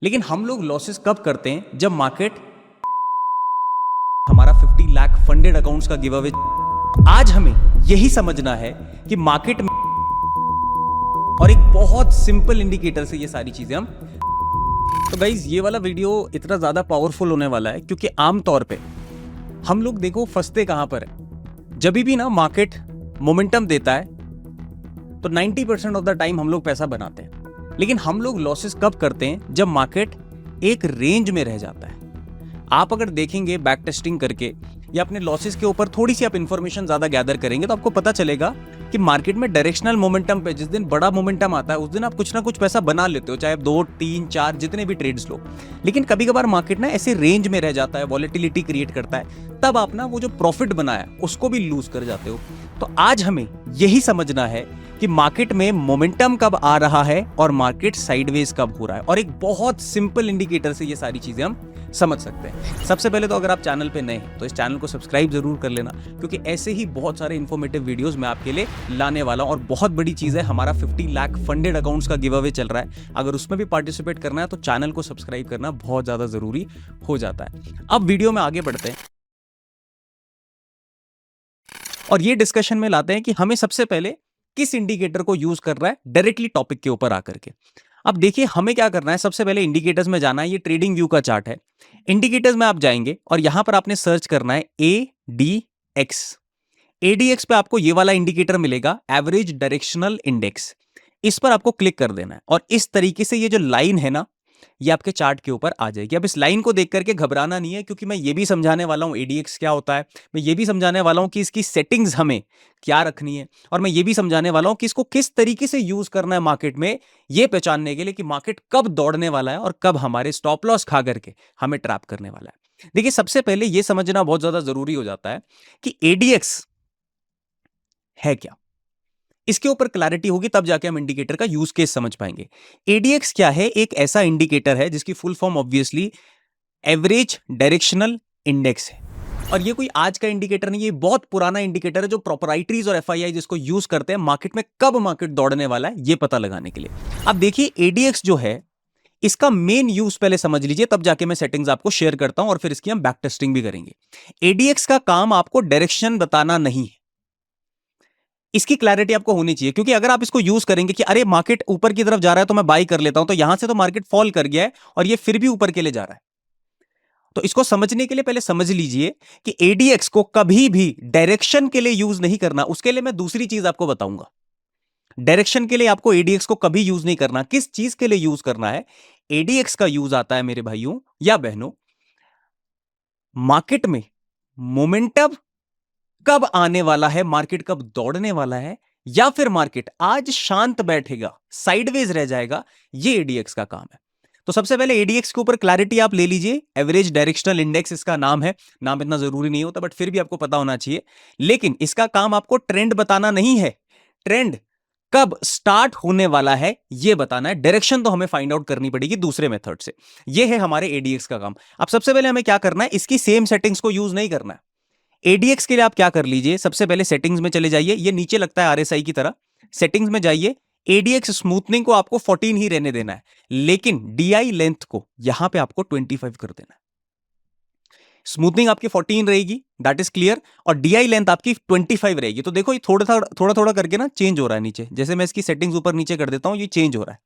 लेकिन हम लोग लॉसेस कब करते हैं जब मार्केट हमारा 50 लाख फंडेड अकाउंट्स का गिव अवे। आज हमें यही समझना है कि मार्केट में और एक बहुत सिंपल इंडिकेटर से ये सारी चीजें हम। तो गाइज ये वाला वीडियो इतना ज्यादा पावरफुल होने वाला है क्योंकि आमतौर पे हम लोग देखो फंसते कहां पर है। जब भी ना मार्केट मोमेंटम देता है तो 90% ऑफ द टाइम हम लोग पैसा बनाते हैं, लेकिन हम लोग लॉसेस कब करते हैं जब मार्केट एक रेंज में रह जाता है। आप अगर देखेंगे बैक टेस्टिंग करके या अपने लॉसेस के ऊपर थोड़ी सी आप इंफॉर्मेशन ज्यादा गैदर करेंगे तो आपको पता चलेगा कि मार्केट में डायरेक्शनल मोमेंटम पे जिस दिन बड़ा मोमेंटम आता है उस दिन आप कुछ ना कुछ पैसा बना लेते हो, चाहे आप 2, 3, 4 जितने भी ट्रेड्स लो। लेकिन कभी कभार मार्केट ना ऐसे रेंज में रह जाता है, वॉलेटिलिटी क्रिएट करता है, तब आप ना वो जो प्रॉफिट बनाया उसको भी लूज कर जाते हो। तो आज हमें यही समझना है कि मार्केट में मोमेंटम कब आ रहा है और मार्केट साइडवेज कब हो रहा है, और एक बहुत सिंपल इंडिकेटर से ये सारी चीजें हम समझ सकते हैं। सबसे पहले तो अगर आप चैनल पे नए हैं तो इस चैनल को सब्सक्राइब जरूर कर लेना, क्योंकि ऐसे ही बहुत सारे इंफॉर्मेटिव वीडियोस मैं आपके लिए लाने वाला हूं। और बहुत बड़ी चीज है, हमारा 50 लाख फंडेड अकाउंट्स का गिव अवे चल रहा है। अगर उसमें भी पार्टिसिपेट करना है तो चैनल को सब्सक्राइब करना बहुत ज्यादा जरूरी हो जाता है। अब वीडियो में आगे बढ़ते हैं और ये डिस्कशन में लाते हैं कि हमें सबसे पहले किस इंडिकेटर को यूज कर रहा है, डायरेक्टली टॉपिक के ऊपर आकर के। अब देखिए हमें क्या करना है, सबसे पहले इंडिकेटर्स में जाना है। ये ट्रेडिंग व्यू का चार्ट है। इंडिकेटर्स में आप जाएंगे और यहां पर आपने सर्च करना है ADX। ADX पे आपको ये वाला इंडिकेटर मिलेगा, एवरेज डायरेक्शनल इंडेक्स। इस पर आपको क्लिक कर देना है और इस तरीके से ये जो लाइन है ना, ये आपके चार्ट के ऊपर आ जाएगी। अब इस लाइन को देख करके घबराना नहीं है, क्योंकि मैं ये भी समझाने वाला हूं ADX क्या होता है। मैं ये भी समझाने वाला हूं कि इसकी सेटिंग्स हमें क्या रखनी है, और मैं ये भी समझाने वाला हूं कि इसको किस तरीके से यूज करना है मार्केट में, ये पहचानने के लिए कि मार्केट कब दौड़ने वाला है और कब हमारे स्टॉप लॉस खा करके हमें ट्रैप करने वाला है। देखिए सबसे पहले यह समझना बहुत ज्यादा जरूरी हो जाता है कि ADX है क्या। इसके ऊपर क्लैरिटी होगी तब जाके हम इंडिकेटर का यूज केस समझ पाएंगे। ADX क्या है? एक ऐसा इंडिकेटर है जिसकी full form obviously average directional index है। और ये कोई आज का इंडिकेटर नहीं, ये बहुत पुराना इंडिकेटर है जो प्रोपराइटरीज और FII जिसको यूज करते हैं मार्केट में कब मार्केट दौड़ने वाला है ये पता लगाने के लिए। अब देखिए ADX जो है इसका मेन यूज पहले समझ लीजिए, तब जाके मैं सेटिंग्स आपको शेयर करता हूं और फिर इसकी हम बैक टेस्टिंग भी करेंगे। ADX का काम आपको डायरेक्शन बताना नहीं है, इसकी क्लैरिटी आपको होनी चाहिए। क्योंकि अगर आप इसको यूज करेंगे कि अरे मार्केट ऊपर की तरफ जा रहा है तो मैं बाई कर लेता हूं, तो यहां से तो मार्केट फॉल कर गया है और ये फिर भी ऊपर के लिए जा रहा है। तो इसको समझने के लिए पहले समझ लीजिए कि ADX को कभी भी डायरेक्शन के लिए यूज नहीं करना। उसके लिए मैं दूसरी चीज आपको बताऊंगा। डायरेक्शन के लिए आपको ADX को कभी यूज नहीं करना। किस चीज के लिए यूज करना है? ADX का यूज आता है मेरे भाइयों या बहनों, मार्केट में मोमेंटम कब आने वाला है, मार्केट कब दौड़ने वाला है, या फिर मार्केट आज शांत बैठेगा, साइडवेज रह जाएगा, ये ADX का काम है। तो सबसे पहले ADX के ऊपर क्लैरिटी आप ले लीजिए। एवरेज डायरेक्शनल इंडेक्स इसका नाम है। नाम इतना जरूरी नहीं होता, बट फिर भी आपको पता होना चाहिए। लेकिन इसका काम आपको ट्रेंड बताना नहीं है, ट्रेंड कब स्टार्ट होने वाला है ये बताना है। डायरेक्शन तो हमें फाइंड आउट करनी पड़ेगी दूसरे मेथड से। ये है हमारे ADX का काम। अब सबसे पहले हमें क्या करना है, इसकी सेम सेटिंग्स को यूज नहीं करना है। ADX के लिए आप क्या कर लीजिए, सबसे पहले सेटिंग्स में चले जाइए। ये नीचे लगता है RSI की तरह, सेटिंग्स में जाइए। ADX स्मूथनिंग को आपको 14 ही रहने देना है, लेकिन DI लेंथ को यहां पे आपको 25 कर देना है। स्मूथनिंग आपकी 14 रहेगी, दैट इज क्लियर, और DI लेंथ आपकी 25 रहेगी। तो देखो ये थोड़ा थोड़ा करके ना चेंज हो रहा है नीचे। जैसे मैं इसकी सेटिंग्स ऊपर नीचे कर देता हूं, ये चेंज हो रहा है।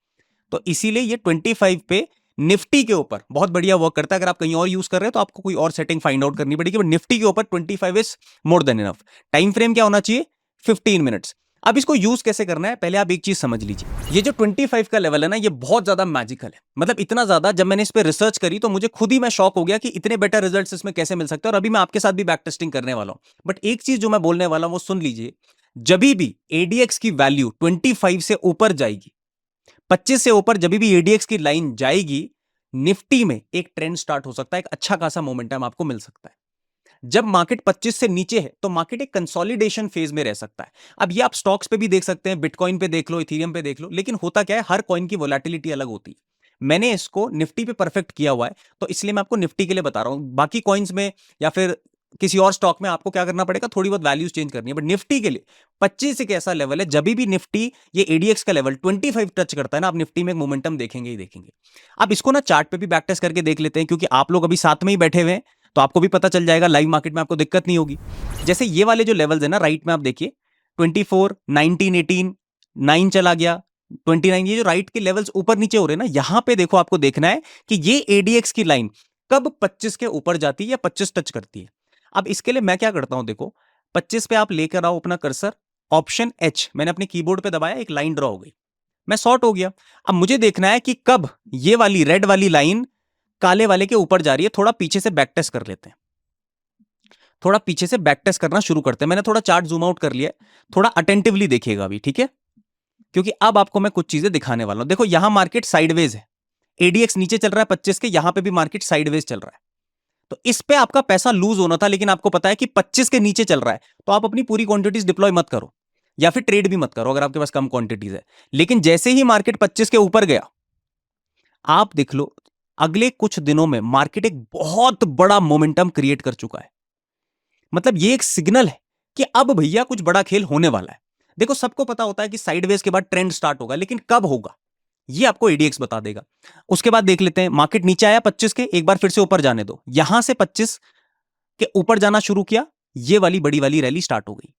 तो इसीलिए ये 25 पे निफ्टी के ऊपर बहुत बढ़िया वर्क करता है। अगर आप कहीं और यूज कर रहे हैं तो आपको कोई और सेटिंग फाइंड आउट करनी पड़ेगी, बट निफ्टी के ऊपर 25 is more than enough. Time frame क्या होना चाहिए? 15 मिनट्स। अब इसको यूज कैसे करना है, पहले आप एक चीज समझ लीजिए। ये जो 25 का लेवल है ना, ये बहुत ज्यादा मैजिकल है। मतलब इतना ज्यादा, जब मैंने इस पर रिसर्च करी तो मुझे खुद ही मैं शॉक हो गया कि इतने बेटर रिजल्ट्स इसमें कैसे मिल सकते हैं। और अभी मैं आपके साथ भी बैक टेस्टिंग करने वाला हूं। बट एक चीज जो मैं बोलने वाला हूं वो सुन लीजिए। जब भी ADX की वैल्यू 25 से ऊपर जाएगी, 25 से ऊपर जब भी ADX की लाइन जाएगी, निफ्टी में एक ट्रेंड स्टार्ट हो सकता है, एक अच्छा खासा मोमेंटम आपको मिल सकता है। जब मार्केट 25 से नीचे है तो मार्केट एक कंसोलिडेशन फेज में रह सकता है। अब ये आप स्टॉक्स पे भी देख सकते हैं, बिटकॉइन पे देख लो, इथेरियम पे देख लो। लेकिन होता क्या है, हर कॉइन की वोलेटिलिटी अलग होती है। मैंने इसको निफ्टी पे परफेक्ट किया हुआ है, तो इसलिए मैं आपको निफ्टी के लिए बता रहा हूं। बाकी कॉइन्स में या फिर किसी और स्टॉक में आपको क्या करना पड़ेगा, थोड़ी बहुत वैल्यूज चेंज करनी है। बट निफ्टी के लिए 25 एक ऐसा लेवल है, जब भी निफ्टी ये एडीएक्स का लेवल 25 टच करता है ना, आप निफ्टी में मोमेंटम देखेंगे ही देखेंगे। अब इसको ना चार्ट पे भी बैक टेस्ट करके देख लेते हैं, क्योंकि आप लोग अभी साथ में ही बैठे हुए हैं, तो आपको भी पता चल जाएगा, लाइव मार्केट में आपको दिक्कत नहीं होगी। जैसे ये वाले जो लेवल्स है ना, राइट में आप देखिए 24, 19, 18, 9 चला गया, 29, ये जो राइट के लेवल्स ऊपर नीचे हो रहे हैं ना, यहां पे देखो आपको देखना है कि ये एडीएक्स की लाइन कब 25 के ऊपर जाती है या 25 टच करती है। अब इसके लिए मैं क्या करता हूं, देखो 25 पे आप लेकर आओ अपना कर्सर, ऑप्शन एच मैंने अपने कीबोर्ड पे दबाया, एक लाइन ड्रॉ हो गई, मैं शॉर्ट हो गया। अब मुझे देखना है कि कब ये वाली रेड वाली लाइन काले वाले के ऊपर जा रही है। थोड़ा पीछे से बैक टेस्ट कर लेते हैं, थोड़ा पीछे से बैक टेस्ट करना शुरू करते हैं। मैंने थोड़ा चार्ट जूम आउट कर लिया, थोड़ा अटेंटिवली देखिएगा अभी, ठीक है, क्योंकि अब आपको मैं कुछ चीजें दिखाने वाला हूं। देखो यहां मार्केट साइडवेज है, एडीएक्स नीचे चल रहा है 25 के, यहां पे भी मार्केट साइडवेज चल रहा है। तो इस पे आपका पैसा लूज होना था, लेकिन आपको पता है कि 25 के नीचे चल रहा है, तो आप अपनी पूरी क्वांटिटीज डिप्लॉय मत करो, या फिर ट्रेड भी मत करो अगर आपके पास कम क्वांटिटीज है। लेकिन जैसे ही मार्केट 25 के ऊपर गया, आप देख लो अगले कुछ दिनों में मार्केट एक बहुत बड़ा मोमेंटम क्रिएट कर चुका है। मतलब ये एक सिग्नल है कि अब भैया कुछ बड़ा खेल होने वाला है। देखो सबको पता होता है कि साइडवेज के बाद ट्रेंड स्टार्ट होगा, लेकिन कब होगा ये आपको एडीएक्स बता देगा। उसके बाद देख लेते हैं, मार्केट नीचे आया 25 के, एक बार फिर से ऊपर जाने दो, यहां से 25 के ऊपर जाना शुरू किया, ये वाली बड़ी वाली रैली स्टार्ट हो गई।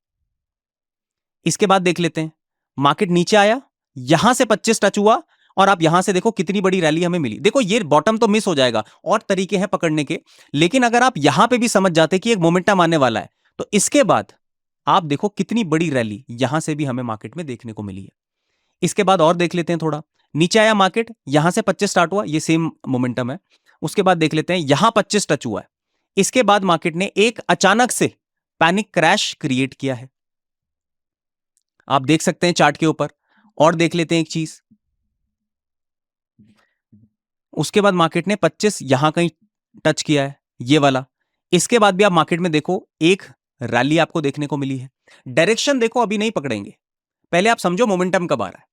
इसके बाद देख लेते हैं, मार्केट नीचे आया, यहां से 25 टच हुआ, और आप यहां से देखो कितनी बड़ी रैली हमें मिली। देखो ये बॉटम तो मिस हो जाएगा, और तरीके हैं पकड़ने के, लेकिन अगर आप यहां पे भी समझ जाते कि एक मोमेंटम आने वाला है, तो इसके बाद आप देखो कितनी बड़ी रैली यहां से भी हमें मार्केट में देखने को मिली है। इसके बाद और देख लेते हैं, थोड़ा नीचे आया मार्केट, यहां से 25 स्टार्ट हुआ, ये सेम मोमेंटम है। उसके बाद देख लेते हैं, यहां 25 टच हुआ है, इसके बाद मार्केट ने एक अचानक से पैनिक क्रैश क्रिएट किया है, आप देख सकते हैं चार्ट के ऊपर। और देख लेते हैं एक चीज, उसके बाद मार्केट ने 25 यहां कहीं टच किया है, ये वाला। इसके बाद भी आप मार्केट में देखो एक रैली आपको देखने को मिली है। डायरेक्शन देखो अभी नहीं पकड़ेंगे, पहले आप समझो मोमेंटम कब आ रहा है,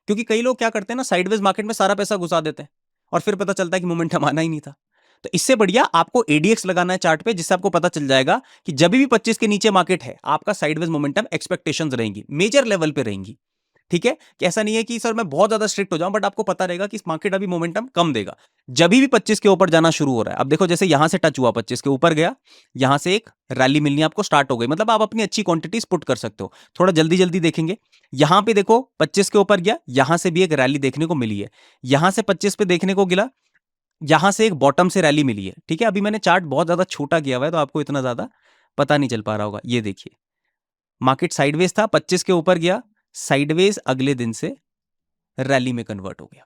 क्योंकि कई लोग क्या करते हैं ना, साइडवेज मार्केट में सारा पैसा घुसा देते हैं, और फिर पता चलता है कि मोमेंटम आना ही नहीं था। तो इससे बढ़िया आपको एडीएक्स लगाना है चार्ट पे, जिससे आपको पता चल जाएगा कि जब भी 25 के नीचे मार्केट है, आपका साइडवेज मोमेंटम एक्सपेक्टेशंस रहेंगी, मेजर लेवल पे रहेंगी। ठीक है, कि ऐसा नहीं है कि सर मैं बहुत ज्यादा स्ट्रिक्ट हो जाऊं, बट आपको पता रहेगा कि इस मार्केट अभी मोमेंटम कम देगा जब भी 25 के ऊपर जाना शुरू हो रहा है। अब देखो जैसे यहां से टच हुआ, 25 के ऊपर गया, यहां से एक रैली मिलनी आपको स्टार्ट हो गई, मतलब आप अपनी अच्छी क्वांटिटीज पुट कर सकते हो। थोड़ा जल्दी जल्दी देखेंगे, यहां पे देखो 25 के ऊपर गया, यहां से भी एक रैली देखने को मिली है, यहां से 25 पे देखने को गिला, यहां से एक बॉटम से रैली मिली है। ठीक है, अभी मैंने चार्ट बहुत ज्यादा छोटा किया हुआ है, तो आपको इतना ज्यादा पता नहीं चल पा रहा होगा। ये देखिए मार्केट साइडवेज था, 25 के ऊपर गया, साइडवेज अगले दिन से रैली में कन्वर्ट हो गया।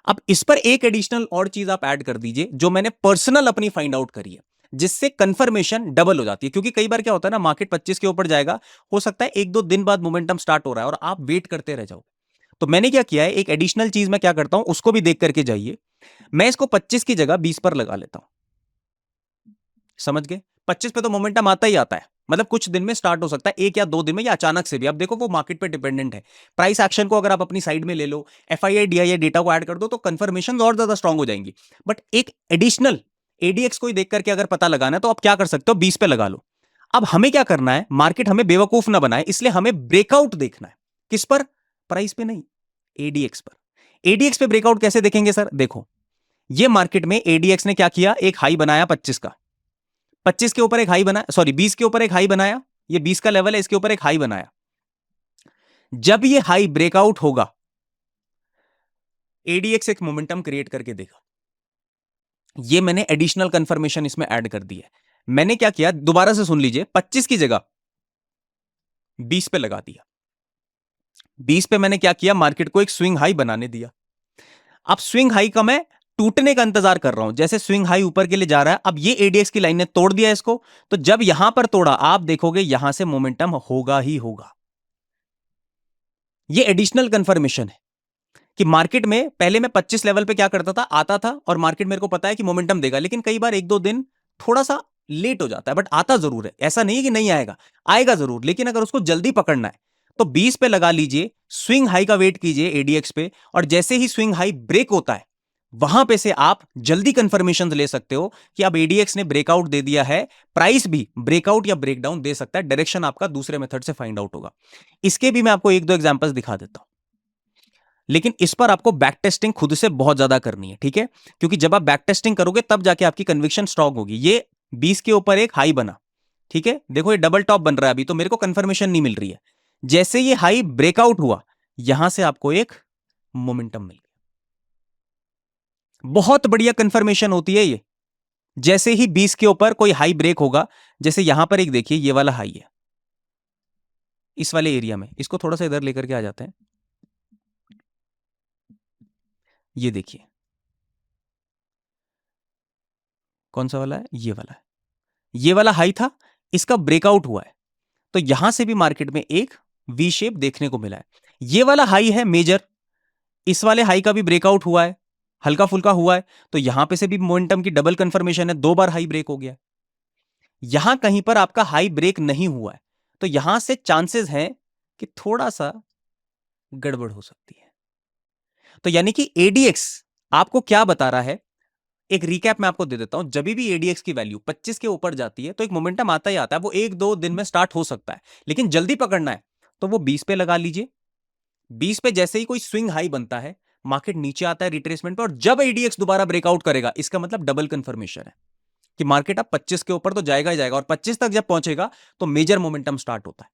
अब इस पर एक एडिशनल और चीज आप ऐड कर दीजिए, जो मैंने पर्सनल अपनी फाइंड आउट करी है, जिससे कंफर्मेशन डबल हो जाती है। क्योंकि कई बार क्या होता है ना, मार्केट 25 के ऊपर जाएगा, हो सकता है एक दो दिन बाद मोमेंटम स्टार्ट हो रहा है और आप वेट करते रह जाओ। तो मैंने क्या किया है, एक एडिशनल चीज मैं क्या करता हूं, उसको भी देख करके जाइए। मैं इसको 25 की जगह 20 पर लगा लेता हूं, समझ गए। 25 पे तो मोमेंटम आता ही आता है, मतलब कुछ दिन में स्टार्ट हो सकता है, एक या दो दिन में, या अचानक से भी। अब देखो वो मार्केट पे डिपेंडेंट है। प्राइस एक्शन को अगर आप अपनी साइड में ले लो, एफआईआई डीआईआई डेटा को ऐड कर दो, तो कंफर्मेशन और ज्यादा स्ट्रांग हो जाएंगी। बट एक एडिशनल एडीएक्स को ही देख करके अगर पता लगाना है, तो आप क्या कर सकते हो, 20 पे लगा लो। अब हमें क्या करना है, मार्केट हमें बेवकूफ ना बनाए, इसलिए हमें ब्रेकआउट देखना है। किस पर, प्राइस पे नहीं, एडीएक्स पर। एडीएक्स पे ब्रेकआउट कैसे देखेंगे सर, देखो ये मार्केट में एडीएक्स ने क्या किया, एक हाई बनाया 25 का, 25 के ऊपर एक हाई बनाया, सॉरी 20 के ऊपर एक हाई बनाया, ये 20 का लेवल है, इसके ऊपर एक हाई बनाया। जब ये हाई ब्रेकआउट होगा, एडीएक्स एक मोमेंटम क्रिएट करके देगा। ये मैंने एडिशनल कंफर्मेशन इसमें ऐड कर दी है। मैंने क्या किया, दोबारा से सुन लीजिए, 25 की जगह 20 पे लगा दिया। 20 पे मैंने क्या किया, मार्केट को एक स्विंग हाई बनाने दिया। अब स्विंग हाई का मैं टूटने का इंतजार कर रहा हूं, जैसे स्विंग हाई ऊपर के लिए जा रहा है। अब ये एडीएक्स की लाइन ने तोड़ दिया इसको, तो जब यहां पर तोड़ा, आप देखोगे यहां से मोमेंटम होगा ही होगा। ये एडिशनल कंफर्मेशन है कि मार्केट में पहले मैं 25 लेवल पे क्या करता था, आता था और मार्केट मेरे को पता है कि मोमेंटम देगा, लेकिन कई बार एक दो दिन थोड़ा सा लेट हो जाता है, बट आता जरूर है। ऐसा नहीं है कि नहीं आएगा, आएगा जरूर, लेकिन अगर उसको जल्दी पकड़ना है तो 20 पे लगा लीजिए, स्विंग हाई का वेट कीजिए एडीएक्स पे, और जैसे ही स्विंग हाई ब्रेक होता है, वहां पे से आप जल्दी कंफर्मेशन ले सकते हो कि अब एडीएक्स ने ब्रेकआउट दे दिया है, प्राइस भी ब्रेकआउट या ब्रेकडाउन दे सकता है, डायरेक्शन आपका दूसरे मेथड से फाइंड आउट होगा। इसके भी मैं आपको एक दो एग्जांपल्स दिखा देता हूं, लेकिन इस पर आपको बैक टेस्टिंग खुद से बहुत ज्यादा करनी है, ठीक है, क्योंकि जब आप बैक टेस्टिंग करोगे तब जाके आपकी कन्विक्शन स्ट्रांग होगी। ये 20 के ऊपर एक हाई बना, ठीक है, देखो ये डबल टॉप बन रहा है, अभी तो मेरे को कंफर्मेशन नहीं मिल रही है। जैसे ये हाई ब्रेकआउट हुआ, यहां से आपको एक मोमेंटम मिल गया, बहुत बढ़िया कंफर्मेशन होती है ये। जैसे ही 20 के ऊपर कोई हाई ब्रेक होगा, जैसे यहां पर एक देखिए ये वाला हाई है, इस वाले एरिया में, इसको थोड़ा सा इधर लेकर के आ जाते हैं, ये देखिए कौन सा वाला है, ये वाला है, ये वाला हाई था, इसका ब्रेकआउट हुआ है, तो यहां से भी मार्केट में एक वी शेप देखने को मिला है। ये वाला हाई है मेजर, इस वाले हाई का भी ब्रेकआउट हुआ है, हल्का फुल्का हुआ है, तो यहां पे से भी मोमेंटम की डबल कंफर्मेशन है, 2 बार हाई ब्रेक हो गया। यहां कहीं पर आपका हाई ब्रेक नहीं हुआ है, तो यहां से चांसेस हैं कि थोड़ा सा गड़बड़ हो सकती है। तो यानी कि एडीएक्स आपको क्या बता रहा है, एक रिकैप मैं आपको दे देता हूं। जब भी एडीएक्स की वैल्यू 25 के ऊपर जाती है तो एक मोमेंटम आता ही आता है, वो 1-2 दिन में स्टार्ट हो सकता है, लेकिन जल्दी पकड़ना है तो वो 20 पे लगा लीजिए। 20 पे जैसे ही कोई स्विंग हाई बनता है, मार्केट नीचे आता है रिट्रेसमेंट पे, और जब एडीएक्स दोबारा ब्रेकआउट करेगा, इसका मतलब डबल कंफर्मेशन है कि मार्केट अब 25 के ऊपर तो जाएगा ही जाएगा, और 25 तक जब पहुंचेगा तो मेजर मोमेंटम स्टार्ट होता है।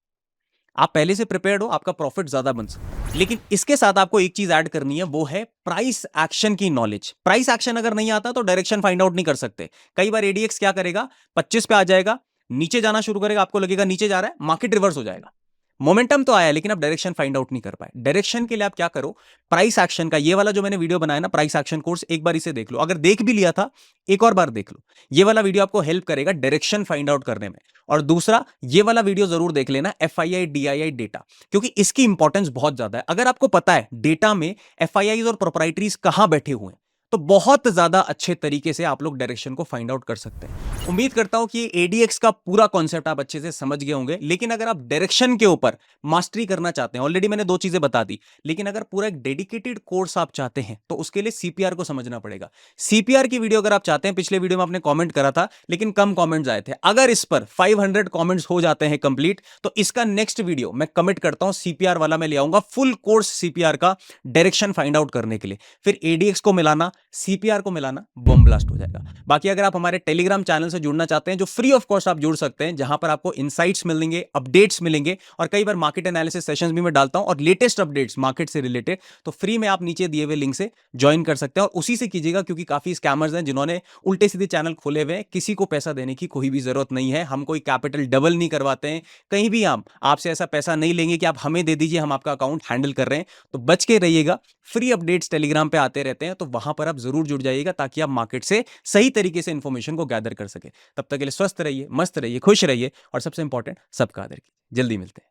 आप पहले से प्रिपेयर्ड हो, आपका प्रॉफिट ज्यादा बन सकता है। लेकिन इसके साथ आपको एक चीज ऐड करनी है, वो है प्राइस एक्शन की नॉलेज। प्राइस एक्शन अगर नहीं आता तो डायरेक्शन फाइंड आउट नहीं कर सकते। कई बार एडीएक्स क्या करेगा, 25 पे आ जाएगा, नीचे जाना शुरू करेगा, आपको लगेगा नीचे जा रहा है, मार्केट रिवर्स हो जाएगा, मोमेंटम तो आया लेकिन आप डायरेक्शन फाइंड आउट नहीं कर पाए। डायरेक्शन के लिए आप क्या करो, प्राइस एक्शन का ये वाला जो मैंने वीडियो बनाया ना, प्राइस एक्शन कोर्स, एक बार इसे देख लो, अगर देख भी लिया था एक और बार देख लो। ये वाला वीडियो आपको हेल्प करेगा डायरेक्शन फाइंड आउट करने में। और दूसरा, ये वाला वीडियो जरूर देख लेना, एफआईआई डीआईआई डेटा, क्योंकि इसकी इंपॉर्टेंस बहुत ज्यादा है। अगर आपको पता है डेटा में एफआईआई और प्रोप्राइटरीज कहां बैठे हुए हैं, तो बहुत ज्यादा अच्छे तरीके से आप लोग डायरेक्शन को फाइंड आउट कर सकते हैं। उम्मीद करता हूं कि एडीएक्स का पूरा कॉन्सेप्ट आप अच्छे से समझ गए होंगे। लेकिन अगर आप डायरेक्शन के ऊपर मास्टरी करना चाहते हैं, ऑलरेडी मैंने 2 चीजें बता दी, लेकिन अगर पूरा एक डेडिकेटेड कोर्स आप चाहते हैं तो उसके लिए सीपीआर को समझना पड़ेगा। सीपीआर की वीडियो अगर आप चाहते हैं, पिछले वीडियो में आपने कॉमेंट करा था लेकिन कम कॉमेंट्स आए थे, अगर इस पर 500 कॉमेंट्स हो जाते हैं कंप्लीट, तो इसका नेक्स्ट वीडियो मैं कमिट करता हूं, सीपीआर वाला मैं ले आऊंगा, फुल कोर्स सीपीआर का डायरेक्शन फाइंड आउट करने के लिए। फिर एडीएक्स को मिलाना, सीपीआर को मिलाना, बम ब्लास्ट हो जाएगा। बाकी अगर आप हमारे टेलीग्राम चैनल से जुड़ना चाहते हैं, जो फ्री ऑफ कॉस्ट आप जुड़ सकते हैं, जहां पर आपको इनसाइट्स मिलेंगे, अपडेट्स मिलेंगे, और कई बार मार्केट एनालिसिस सेशंस भी मैं डालता हूं, और लेटेस्ट अपडेट्स मार्केट से रिलेटेड, तो फ्री में आप नीचे दिए हुए लिंक से ज्वाइन कर सकते हैं। और उसी से कीजिएगा, क्योंकि काफी स्कैमर्स हैं जिन्होंने उल्टे सीधे चैनल खोले हुए हैं। किसी को पैसा देने की कोई भी जरूरत नहीं है, हम कोई कैपिटल डबल नहीं करवाते हैं, कहीं भी हम आपसे ऐसा पैसा नहीं लेंगे कि आप हमें दे दीजिए, हम आपका अकाउंट हैंडल कर रहे हैं। तो बच के रहिएगा, फ्री अपडेट्स टेलीग्राम पे आते रहते हैं, तो वहां पर आप जरूर जुड़ जाइएगा, ताकि आप मार्केट से सही तरीके से इंफॉर्मेशन को गैदर कर सके। तब तक के लिए स्वस्थ रहिए, मस्त रहिए, खुश रहिए, और सबसे इंपॉर्टेंट, सबका आदर कीजिए। जल्दी मिलते हैं।